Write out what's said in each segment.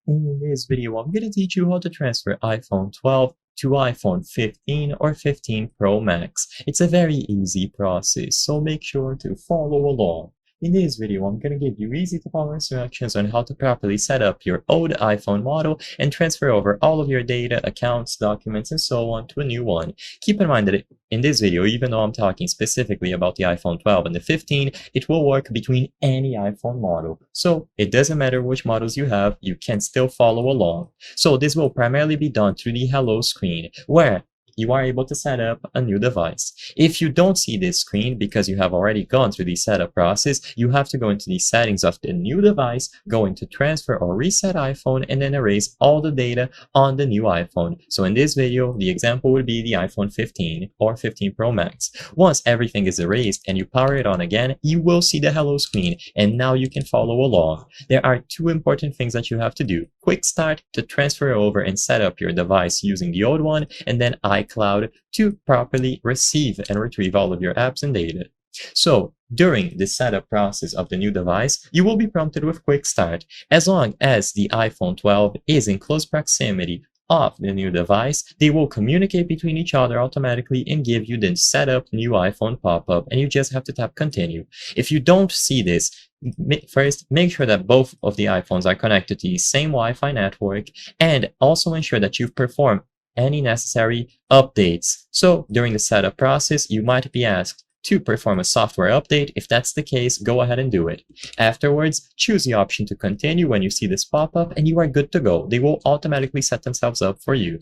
In this video, I'm going to teach you how to transfer iPhone 12 to iPhone 15 or 15 Pro Max. It's a very easy process, so make sure to follow along. In this video, I'm going to give you easy to follow instructions on how to properly set up your old iPhone model and transfer over all of your data, accounts, documents, and so on to a new one. Keep in mind that in this video, even though I'm talking specifically about the iPhone 12 and the 15, it will work between any iPhone model. So it doesn't matter which models you have, you can still follow along. So this will primarily be done through the Hello screen, where you are able to set up a new device. If you don't see this screen because you have already gone through the setup process, you have to go into the settings of the new device, go into transfer or reset iPhone, and then erase all the data on the new iPhone. So in this video, the example would be the iPhone 15 or 15 Pro Max. Once everything is erased and you power it on again, you will see the Hello screen, and now you can follow along. There are two important things that you have to do. Quick Start to transfer over and set up your device using the old one, and then iCloud to properly receive and retrieve all of your apps and data. So during the setup process of the new device, you will be prompted with Quick Start. As long as the iPhone 12 is in close proximity of the new device, they will communicate between each other automatically and give you the setup new iPhone pop-up, and you just have to tap continue. If you don't see this, first make sure that both of the iPhones are connected to the same Wi-Fi network, and also ensure that you've performed any necessary updates. So during the setup process, you might be asked to perform a software update. If that's the case, go ahead and do it. Afterwards, choose the option to continue when you see this pop-up, and you are good to go. They will automatically set themselves up for you.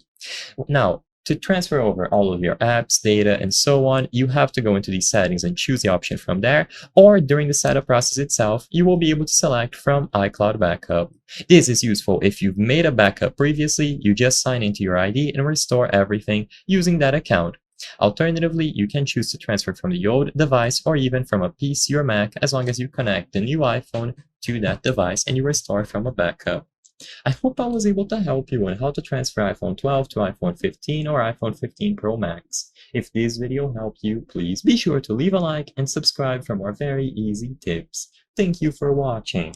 Now, to transfer over all of your apps, data, and so on, you have to go into these settings and choose the option from there, or during the setup process itself, you will be able to select from iCloud Backup. This is useful if you've made a backup previously. You just sign into your ID and restore everything using that account. Alternatively, you can choose to transfer from the old device or even from a PC or Mac, as long as you connect the new iPhone to that device and you restore from a backup. I hope I was able to help you on how to transfer iPhone 12 to iPhone 15 or iPhone 15 Pro Max. If this video helped you, please be sure to leave a like and subscribe for more very easy tips. Thank you for watching.